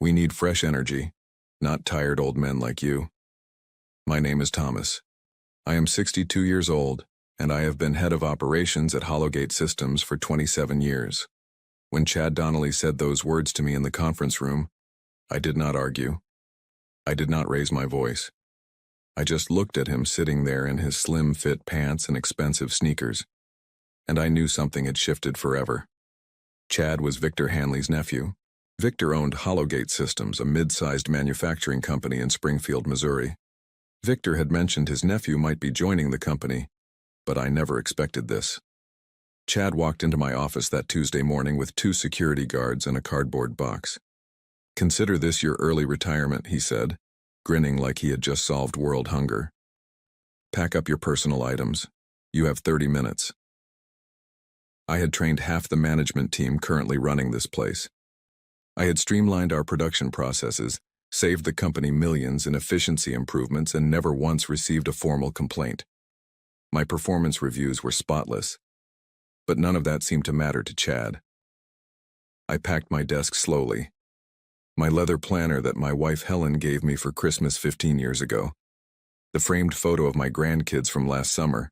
We need fresh energy, not tired old men like you. My name is Thomas. I am 62 years old, and I have been head of operations at Hollowgate Systems for 27 years. When Chad Donnelly said those words to me in the conference room, I did not argue. I did not raise my voice. I just looked at him sitting there in his slim-fit pants and expensive sneakers, and I knew something had shifted forever. Chad was Victor Hanley's nephew. Victor owned Hollowgate Systems, a mid-sized manufacturing company in Springfield, Missouri. Victor had mentioned his nephew might be joining the company, but I never expected this. Chad walked into my office that Tuesday morning with 2 security guards and a cardboard box. "Consider this your early retirement," he said, grinning like he had just solved world hunger. "Pack up your personal items. You have 30 minutes. I had trained half the management team currently running this place. I had streamlined our production processes, saved the company millions in efficiency improvements, and never once received a formal complaint. My performance reviews were spotless, but none of that seemed to matter to Chad. I packed my desk slowly. My leather planner that my wife Helen gave me for Christmas 15 years ago, the framed photo of my grandkids from last summer,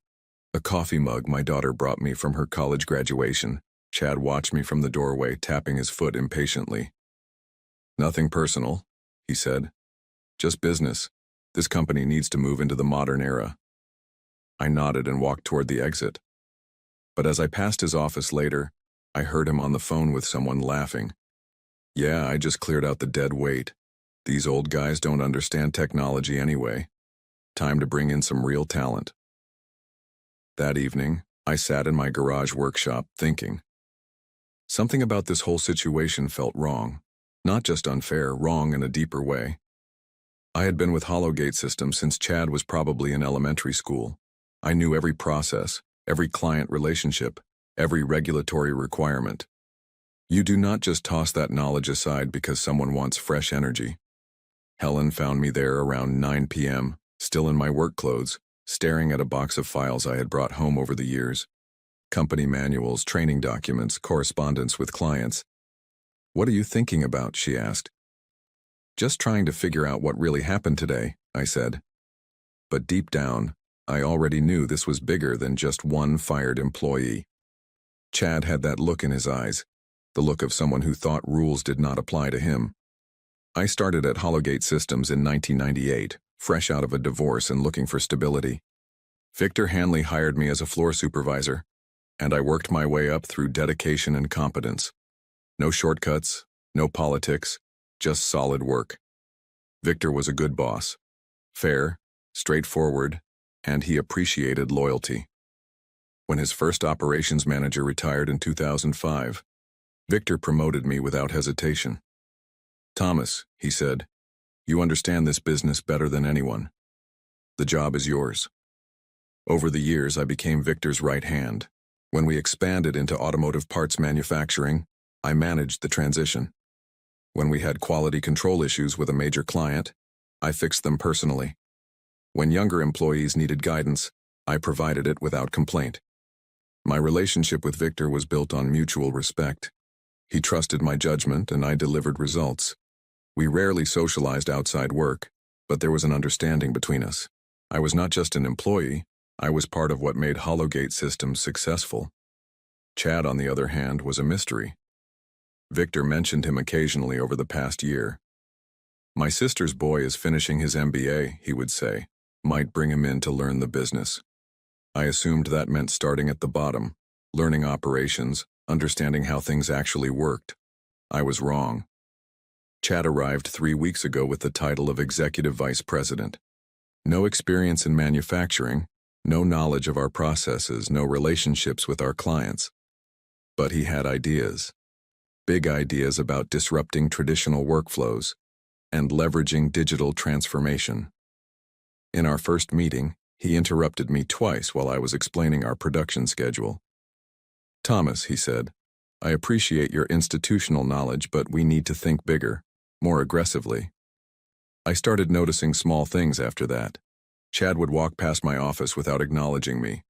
a coffee mug my daughter brought me from her college graduation. Chad watched me from the doorway, tapping his foot impatiently. "Nothing personal," he said. "Just business. This company needs to move into the modern era." I nodded and walked toward the exit. But as I passed his office later, I heard him on the phone with someone laughing. "Yeah, I just cleared out the dead weight. These old guys don't understand technology anyway. Time to bring in some real talent." That evening, I sat in my garage workshop thinking. Something about this whole situation felt wrong. Not just unfair, wrong in a deeper way. I had been with Hollowgate Systems since Chad was probably in elementary school. I knew every process, every client relationship, every regulatory requirement. You do not just toss that knowledge aside because someone wants fresh energy. Helen found me there around 9 p.m., still in my work clothes, staring at a box of files I had brought home over the years. Company manuals, training documents, correspondence with clients. "What are you thinking about?" she asked. "Just trying to figure out what really happened today," I said. But deep down, I already knew this was bigger than just one fired employee. Chad had that look in his eyes, the look of someone who thought rules did not apply to him. I started at Hollowgate Systems in 1998, fresh out of a divorce and looking for stability. Victor Hanley hired me as a floor supervisor, and I worked my way up through dedication and competence. No shortcuts, no politics, just solid work. Victor was a good boss. Fair, straightforward, and he appreciated loyalty. When his first operations manager retired in 2005, Victor promoted me without hesitation. "Thomas," he said, "you understand this business better than anyone. The job is yours." Over the years, I became Victor's right hand. When we expanded into automotive parts manufacturing, I managed the transition. When we had quality control issues with a major client, I fixed them personally. When younger employees needed guidance, I provided it without complaint. My relationship with Victor was built on mutual respect. He trusted my judgment, and I delivered results. We rarely socialized outside work, but there was an understanding between us. I was not just an employee, I was part of what made Hollowgate Systems successful. Chad, on the other hand, was a mystery. Victor mentioned him occasionally over the past year. "My sister's boy is finishing his MBA," he would say. "Might bring him in to learn the business." I assumed that meant starting at the bottom, learning operations, understanding how things actually worked. I was wrong. Chad arrived 3 weeks ago with the title of Executive Vice President. No experience in manufacturing, no knowledge of our processes, no relationships with our clients. But he had ideas. Big ideas about disrupting traditional workflows and leveraging digital transformation. In our first meeting, he interrupted me twice while I was explaining our production schedule. "Thomas," he said, "I appreciate your institutional knowledge, but we need to think bigger, more aggressively." I started noticing small things after that. Chad would walk past my office without acknowledging me.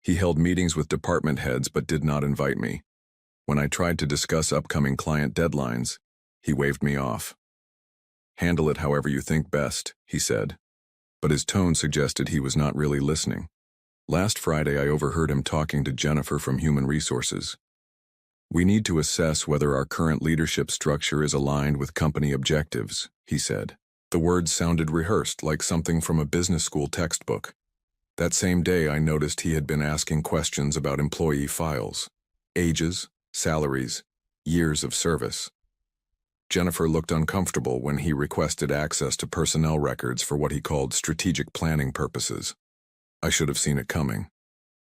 He held meetings with department heads but did not invite me. When I tried to discuss upcoming client deadlines, he waved me off. Handle it however you think best, he said. But his tone suggested he was not really listening. Last Friday, I overheard him talking to Jennifer from Human Resources. We need to assess whether our current leadership structure is aligned with company objectives, he said. The words sounded rehearsed, like something from a business school textbook. That same day, I noticed he had been asking questions about employee files, ages, salaries, years of service. Jennifer looked uncomfortable when he requested access to personnel records for what he called strategic planning purposes. I should have seen it coming.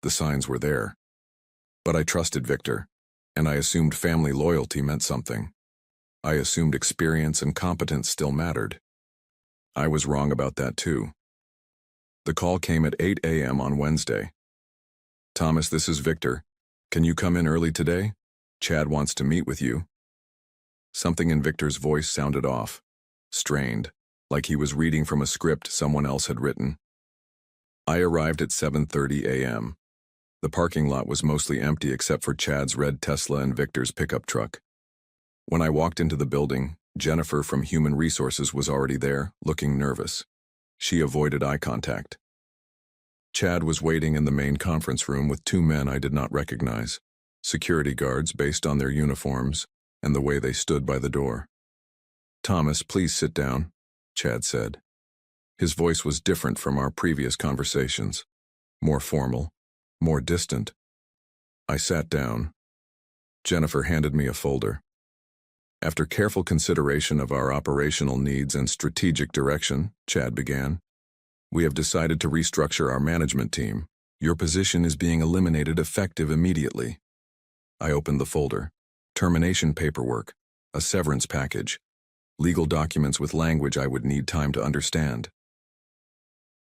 The signs were there. But I trusted Victor, and I assumed family loyalty meant something. I assumed experience and competence still mattered. I was wrong about that too. The call came at 8 a.m. on Wednesday. Thomas, this is Victor. Can you come in early today? Chad wants to meet with you. Something in Victor's voice sounded off, strained, like he was reading from a script someone else had written. I arrived at 7:30 a.m. The parking lot was mostly empty except for Chad's red Tesla and Victor's pickup truck. When I walked into the building, Jennifer from Human Resources was already there, looking nervous. She avoided eye contact. Chad was waiting in the main conference room with two men I did not recognize, security guards based on their uniforms and the way they stood by the door. Thomas, please sit down, Chad said. His voice was different from our previous conversations, more formal, more distant. I sat down. Jennifer handed me a folder. After careful consideration of our operational needs and strategic direction, Chad began, we have decided to restructure our management team. Your position is being eliminated effective immediately. I opened the folder. Termination paperwork, a severance package, legal documents with language I would need time to understand.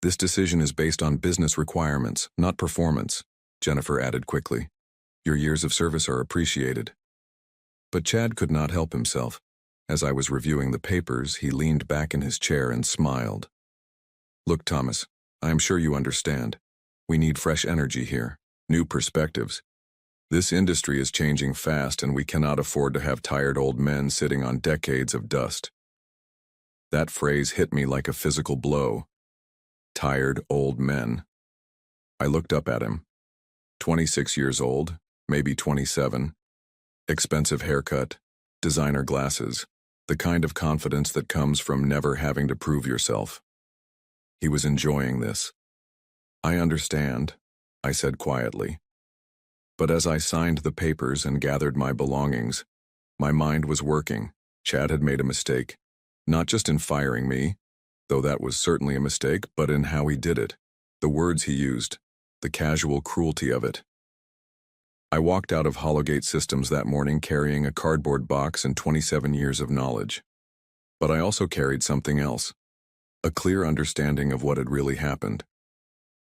This decision is based on business requirements, not performance, Jennifer added quickly. Your years of service are appreciated. But Chad could not help himself. As I was reviewing the papers, he leaned back in his chair and smiled. Look, Thomas, I am sure you understand. We need fresh energy here, new perspectives. This industry is changing fast and we cannot afford to have tired old men sitting on decades of dust. That phrase hit me like a physical blow. Tired old men. I looked up at him. 26 years old, maybe 27. Expensive haircut, designer glasses, the kind of confidence that comes from never having to prove yourself. He was enjoying this. I understand, I said quietly. But as I signed the papers and gathered my belongings, my mind was working. Chad had made a mistake, not just in firing me, though that was certainly a mistake, but in how he did it, the words he used, the casual cruelty of it. I walked out of Hollowgate Systems that morning carrying a cardboard box and 27 years of knowledge. But I also carried something else, a clear understanding of what had really happened.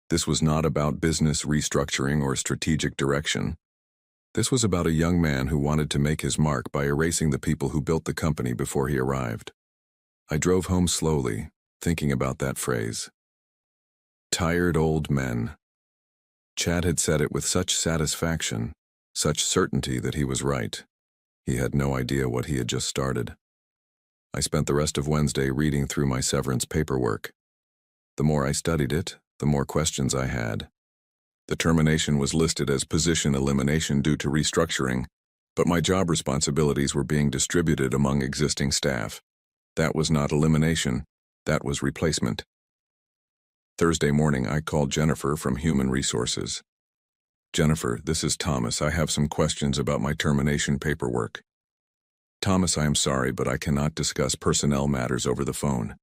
This was not about business restructuring or strategic direction. This was about a young man who wanted to make his mark by erasing the people who built the company before he arrived. I drove home slowly, thinking about that phrase. Tired old men. Chad had said it with such satisfaction, such certainty that he was right. He had no idea what he had just started. I spent the rest of Wednesday reading through my severance paperwork. The more I studied it, the more questions I had. The termination was listed as position elimination due to restructuring, but my job responsibilities were being distributed among existing staff. That was not elimination, that was replacement. Thursday morning, I called Jennifer from Human Resources. Jennifer, this is Thomas. I have some questions about my termination paperwork. Thomas, I am sorry, but I cannot discuss personnel matters over the phone.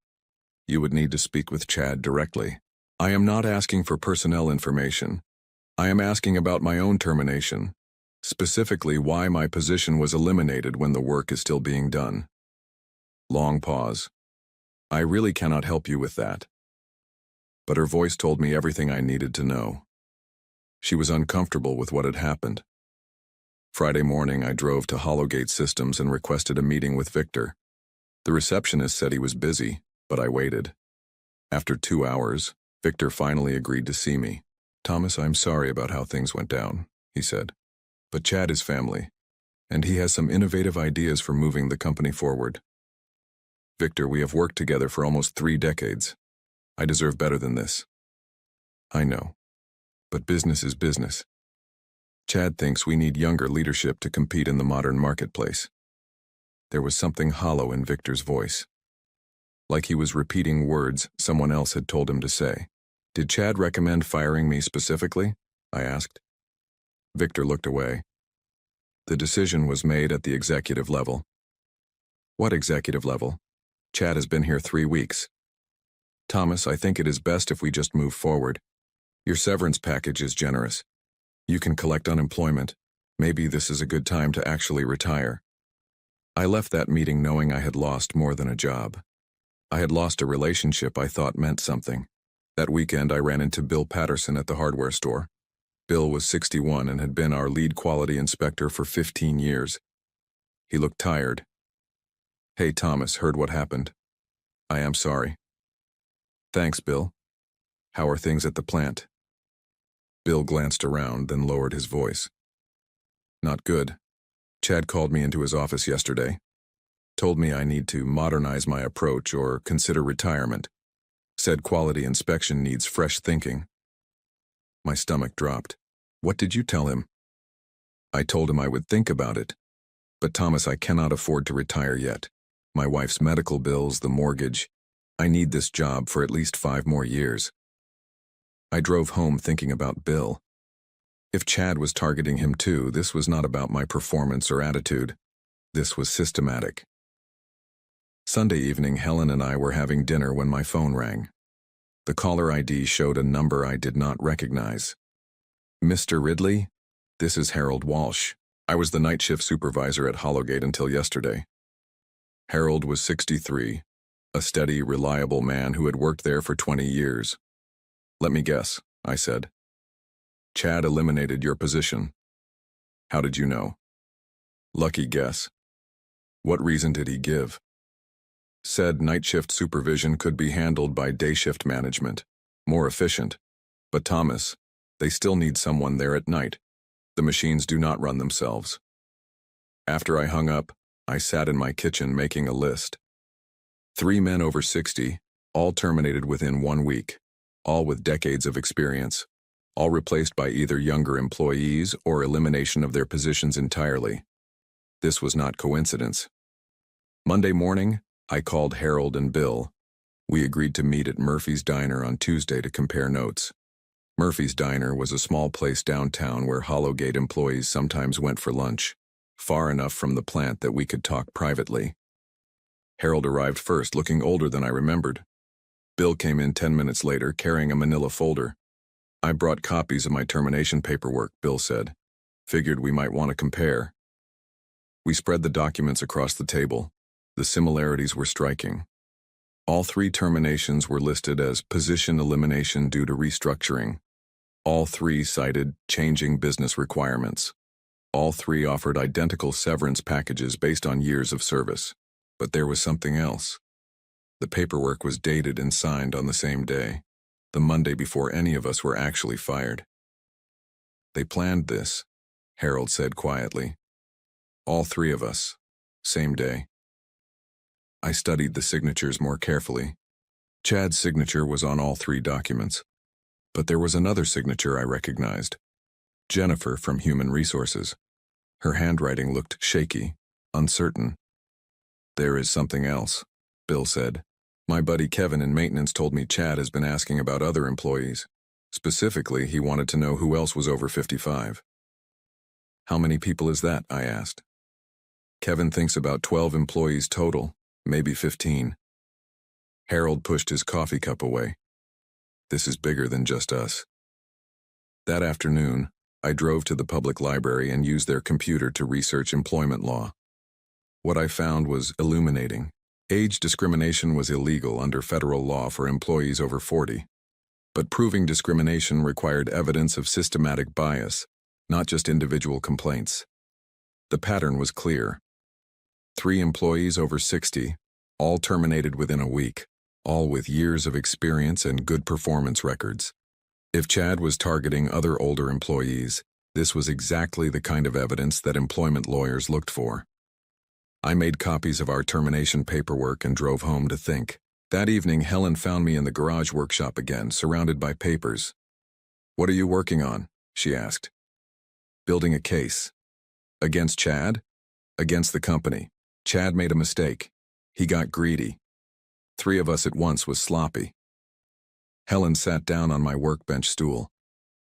You would need to speak with Chad directly. I am not asking for personnel information. I am asking about my own termination, specifically why my position was eliminated when the work is still being done. Long pause. I really cannot help you with that. But her voice told me everything I needed to know. She was uncomfortable with what had happened. Friday morning, I drove to Hollowgate Systems and requested a meeting with Victor. The receptionist said he was busy, but I waited. After 2 hours, Victor finally agreed to see me. Thomas, I'm sorry about how things went down, he said. But Chad is family, and he has some innovative ideas for moving the company forward. Victor, we have worked together for almost 3 decades. I deserve better than this. I know. But business is business. Chad thinks we need younger leadership to compete in the modern marketplace. There was something hollow in Victor's voice, like he was repeating words someone else had told him to say. Did Chad recommend firing me specifically? I asked. Victor looked away. The decision was made at the executive level. What executive level? Chad has been here 3 weeks. Thomas, I think it is best if we just move forward. Your severance package is generous. You can collect unemployment. Maybe this is a good time to actually retire. I left that meeting knowing I had lost more than a job. I had lost a relationship I thought meant something. That weekend I ran into Bill Patterson at the hardware store. Bill was 61 and had been our lead quality inspector for 15 years. He looked tired. Hey Thomas, heard what happened. I am sorry. Thanks, Bill. How are things at the plant? Bill glanced around, then lowered his voice. Not good. Chad called me into his office yesterday. Told me I need to modernize my approach or consider retirement. Said quality inspection needs fresh thinking. My stomach dropped. What did you tell him? I told him I would think about it. But Thomas, I cannot afford to retire yet. My wife's medical bills, the mortgage. I need this job for at least 5 more years. I drove home thinking about Bill. If Chad was targeting him too, this was not about my performance or attitude. This was systematic. Sunday evening, Helen and I were having dinner when my phone rang. The caller ID showed a number I did not recognize. Mr. Ridley? This is Harold Walsh. I was the night shift supervisor at Hollowgate until yesterday. Harold was 63, a steady, reliable man who had worked there for 20 years. Let me guess, I said. Chad eliminated your position. How did you know? Lucky guess. What reason did he give? Said night shift supervision could be handled by day shift management, more efficient. But Thomas, they still need someone there at night. The machines do not run themselves. After I hung up, I sat in my kitchen making a list. 3 men over 60, all terminated within 1 week, all with decades of experience, all replaced by either younger employees or elimination of their positions entirely. This was not coincidence. Monday morning, I called Harold and Bill. We agreed to meet at Murphy's Diner on Tuesday to compare notes. Murphy's Diner was a small place downtown where Hollowgate employees sometimes went for lunch, far enough from the plant that we could talk privately. Harold arrived first, looking older than I remembered. Bill came in 10 minutes later, carrying a manila folder. I brought copies of my termination paperwork, Bill said. Figured we might want to compare. We spread the documents across the table. The similarities were striking. All 3 terminations were listed as position elimination due to restructuring. All 3 cited changing business requirements. All 3 offered identical severance packages based on years of service. But there was something else. The paperwork was dated and signed on the same day, the Monday before any of us were actually fired. They planned this, Harold said quietly. All 3 of us, same day. I studied the signatures more carefully. Chad's signature was on all 3 documents. But there was another signature I recognized. Jennifer from Human Resources. Her handwriting looked shaky, uncertain. There is something else, Bill said. My buddy Kevin in maintenance told me Chad has been asking about other employees. Specifically, he wanted to know who else was over 55. How many people is that? I asked. Kevin thinks about 12 employees total, maybe 15. Harold pushed his coffee cup away. This is bigger than just us. That afternoon, I drove to the public library and used their computer to research employment law. What I found was illuminating. Age discrimination was illegal under federal law for employees over 40. But proving discrimination required evidence of systematic bias, not just individual complaints. The pattern was clear. 3 employees over 60, all terminated within a week, all with years of experience and good performance records. If Chad was targeting other older employees, this was exactly the kind of evidence that employment lawyers looked for. I made copies of our termination paperwork and drove home to think. That evening, Helen found me in the garage workshop again, surrounded by papers. "What are you working on?" she asked. "Building a case." "Against Chad?" "Against the company. Chad made a mistake. He got greedy. 3 of us at once was sloppy." Helen sat down on my workbench stool.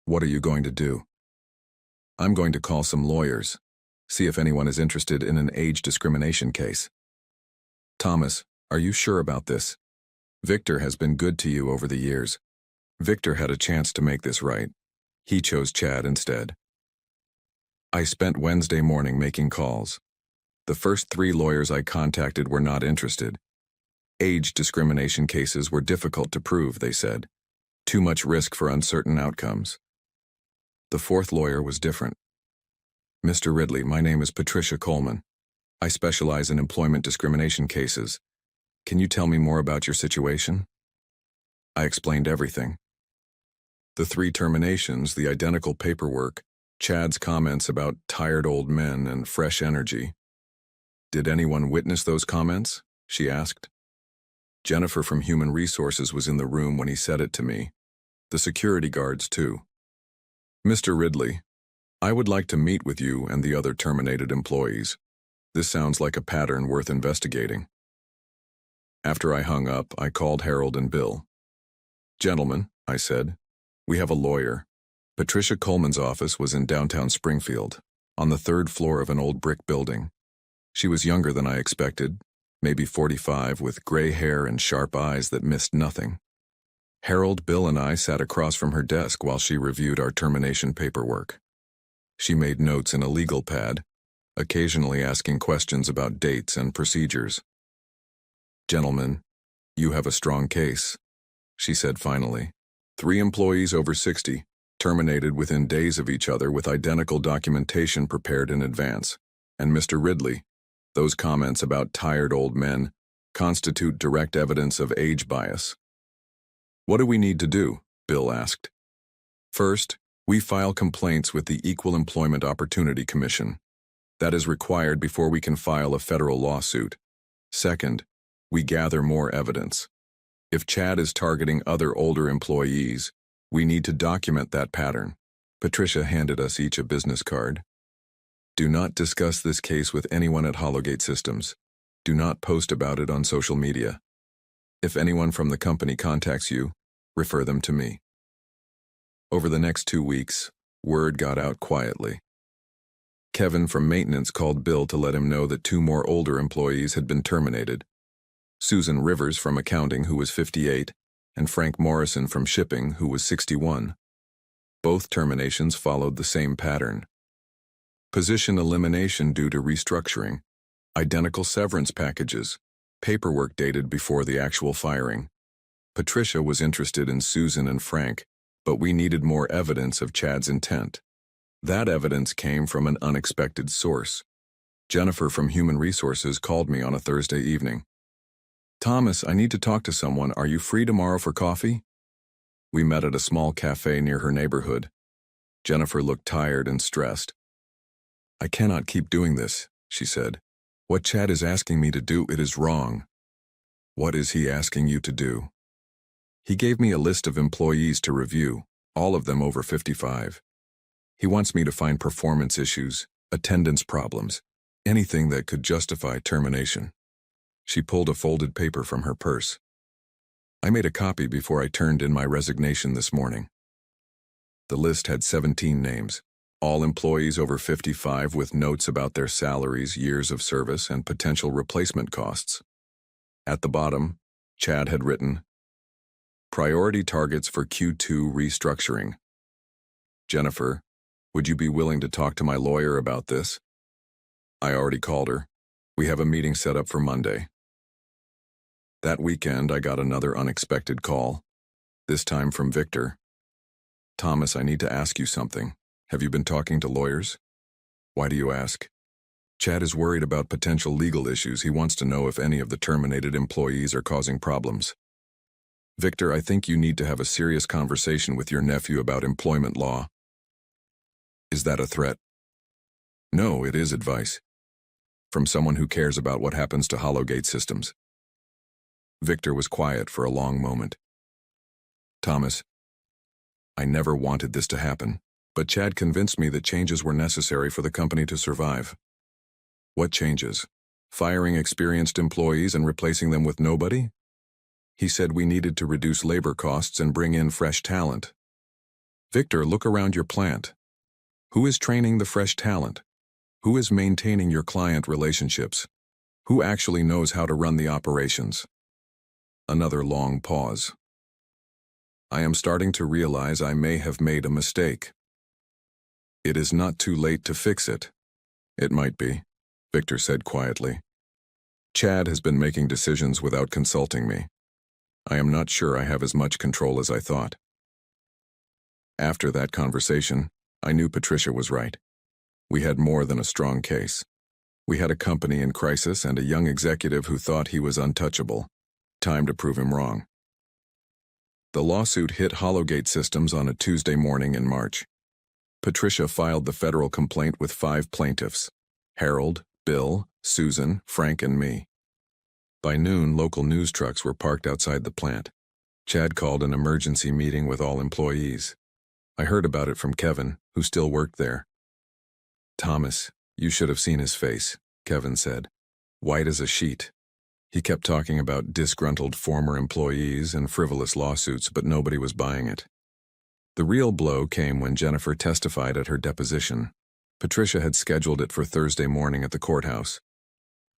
"What are you going to do?" "I'm going to call some lawyers. See if anyone is interested in an age discrimination case." "Thomas, are you sure about this? Victor has been good to you over the years." "Victor had a chance to make this right. He chose Chad instead." I spent Wednesday morning making calls. The first 3 lawyers I contacted were not interested. Age discrimination cases were difficult to prove, they said. Too much risk for uncertain outcomes. The 4th lawyer was different. "Mr. Ridley, my name is Patricia Coleman. I specialize in employment discrimination cases. Can you tell me more about your situation?" I explained everything. The 3 terminations, the identical paperwork, Chad's comments about tired old men and fresh energy. "Did anyone witness those comments?" she asked. "Jennifer from Human Resources was in the room when he said it to me. The security guards, too." "Mr. Ridley, I would like to meet with you and the other terminated employees. This sounds like a pattern worth investigating." After I hung up, I called Harold and Bill. "Gentlemen," I said, "we have a lawyer." Patricia Coleman's office was in downtown Springfield, on the 3rd floor of an old brick building. She was younger than I expected, maybe 45, with gray hair and sharp eyes that missed nothing. Harold, Bill, and I sat across from her desk while she reviewed our termination paperwork. She made notes in a legal pad, occasionally asking questions about dates and procedures. "Gentlemen, you have a strong case," she said finally. 3 employees over 60, terminated within days of each other with identical documentation prepared in advance. And Mr. Ridley, those comments about tired old men constitute direct evidence of age bias. "What do we need to do?" Bill asked. "First, we file complaints with the Equal Employment Opportunity Commission. That is required before we can file a federal lawsuit. Second, we gather more evidence. If Chad is targeting other older employees, we need to document that pattern." Patricia handed us each a business card. "Do not discuss this case with anyone at Hollowgate Systems. Do not post about it on social media. If anyone from the company contacts you, refer them to me." Over the next 2 weeks, word got out quietly. Kevin from maintenance called Bill to let him know that 2 more older employees had been terminated. Susan Rivers from accounting, who was 58, and Frank Morrison from shipping, who was 61. Both terminations followed the same pattern. Position elimination due to restructuring, identical severance packages, paperwork dated before the actual firing. Patricia was interested in Susan and Frank, but we needed more evidence of Chad's intent. That evidence came from an unexpected source. Jennifer from Human Resources called me on a Thursday evening. "Thomas, I need to talk to someone. Are you free tomorrow for coffee?" We met at a small cafe near her neighborhood. Jennifer looked tired and stressed. "I cannot keep doing this," she said. "What Chad is asking me to do, it is wrong." "What is he asking you to do?" "He gave me a list of employees to review, all of them over 55. He wants me to find performance issues, attendance problems, anything that could justify termination." She pulled a folded paper from her purse. "I made a copy before I turned in my resignation this morning." The list had 17 names, all employees over 55 with notes about their salaries, years of service, and potential replacement costs. At the bottom, Chad had written, "Priority targets for Q2 restructuring. Jennifer, would you be willing to talk to my lawyer about this?" "I already called her. We have a meeting set up for Monday." That weekend, I got another unexpected call, this time from Victor. "Thomas, I need to ask you something. Have you been talking to lawyers?" "Why do you ask?" "Chad is worried about potential legal issues. He wants to know if any of the terminated employees are causing problems." "Victor, I think you need to have a serious conversation with your nephew about employment law." "Is that a threat?" "No, it is advice. from someone who cares about what happens to Hollowgate Systems. Victor was quiet for a long moment. Thomas, I never wanted this to happen, but Chad convinced me that changes were necessary for the company to survive. What changes? Firing experienced employees and replacing them with nobody? He said we needed to reduce labor costs and bring in fresh talent. Victor, look around your plant. Who is training the fresh talent? Who is maintaining your client relationships? Who actually knows how to run the operations? Another long pause. I am starting to realize I may have made a mistake. It is not too late to fix it. It might be, Victor said quietly. Chad has been making decisions without consulting me. I am not sure I have as much control as I thought. After that conversation, I knew Patricia was right. We had more than a strong case. We had a company in crisis and a young executive who thought he was untouchable. Time to prove him wrong. The lawsuit hit Hollowgate Systems on a Tuesday morning in March. Patricia filed the federal complaint with 5 plaintiffs: Harold, Bill, Susan, Frank, and me. By noon, local news trucks were parked outside the plant. Chad called an emergency meeting with all employees. I heard about it from Kevin, who still worked there. Thomas, you should have seen his face, Kevin said. White as a sheet. He kept talking about disgruntled former employees and frivolous lawsuits, but nobody was buying it. The real blow came when Jennifer testified at her deposition. Patricia had scheduled it for Thursday morning at the courthouse.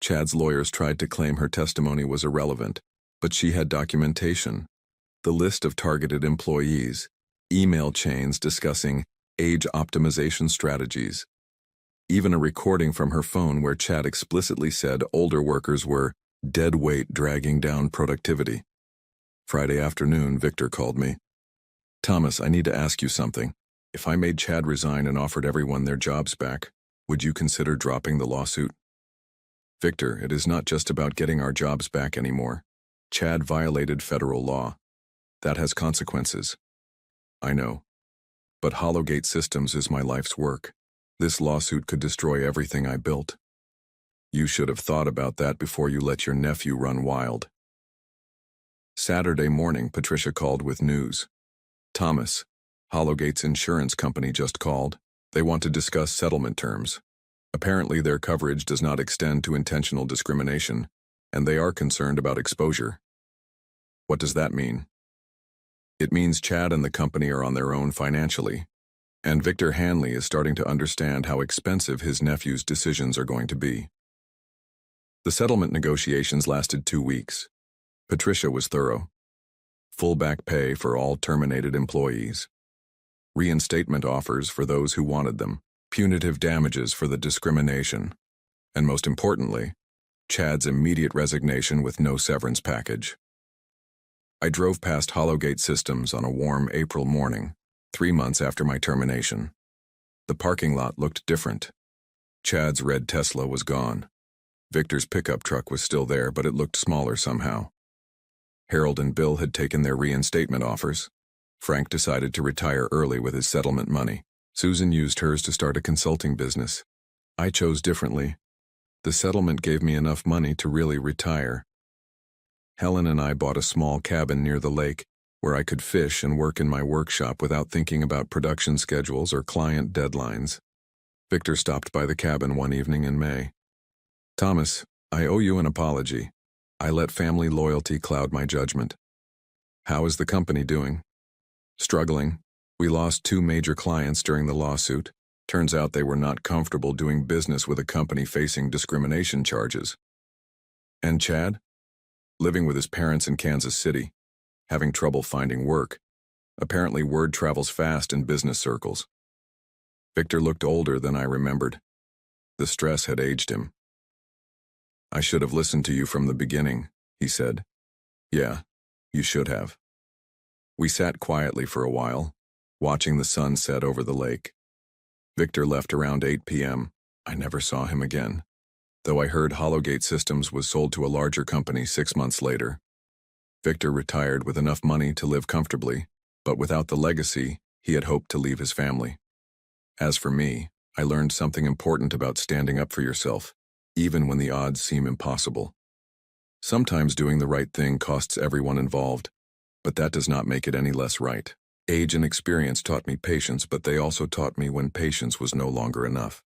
Chad's lawyers tried to claim her testimony was irrelevant, but she had documentation. The list of targeted employees, email chains discussing age optimization strategies, even a recording from her phone where Chad explicitly said older workers were dead weight dragging down productivity. Friday afternoon, Victor called me. Thomas, I need to ask you something. If I made Chad resign and offered everyone their jobs back, would you consider dropping the lawsuit? Victor, it is not just about getting our jobs back anymore. Chad violated federal law. That has consequences. I know. But Hollowgate Systems is my life's work. This lawsuit could destroy everything I built. You should have thought about that before you let your nephew run wild. Saturday morning, Patricia called with news. Thomas, Hollowgate's insurance company just called. They want to discuss settlement terms. Apparently their coverage does not extend to intentional discrimination, and they are concerned about exposure. What does that mean? It means Chad and the company are on their own financially, and Victor Hanley is starting to understand how expensive his nephew's decisions are going to be. The settlement negotiations lasted 2 weeks. Patricia was thorough. Full back pay for all terminated employees. Reinstatement offers for those who wanted them. Punitive damages for the discrimination. And most importantly, Chad's immediate resignation with no severance package. I drove past Hollowgate Systems on a warm April morning, 3 months after my termination. The parking lot looked different. Chad's red Tesla was gone. Victor's pickup truck was still there, but it looked smaller somehow. Harold and Bill had taken their reinstatement offers. Frank decided to retire early with his settlement money. Susan used hers to start a consulting business. I chose differently. The settlement gave me enough money to really retire. Helen and I bought a small cabin near the lake where I could fish and work in my workshop without thinking about production schedules or client deadlines. Victor stopped by the cabin one evening in May. Thomas, I owe you an apology. I let family loyalty cloud my judgment. How is the company doing? Struggling. We lost 2 major clients during the lawsuit. Turns out they were not comfortable doing business with a company facing discrimination charges. And Chad? Living with his parents in Kansas City, having trouble finding work. Apparently word travels fast in business circles. Victor looked older than I remembered. The stress had aged him. I should have listened to you from the beginning, he said. Yeah, you should have. We sat quietly for a while, watching the sun set over the lake. Victor left around 8 p.m. I never saw him again, though I heard Hollowgate Systems was sold to a larger company 6 months later. Victor retired with enough money to live comfortably, but without the legacy he had hoped to leave his family. As for me, I learned something important about standing up for yourself. even when the odds seem impossible. Sometimes doing the right thing costs everyone involved, but that does not make it any less right. Age and experience taught me patience, but they also taught me when patience was no longer enough.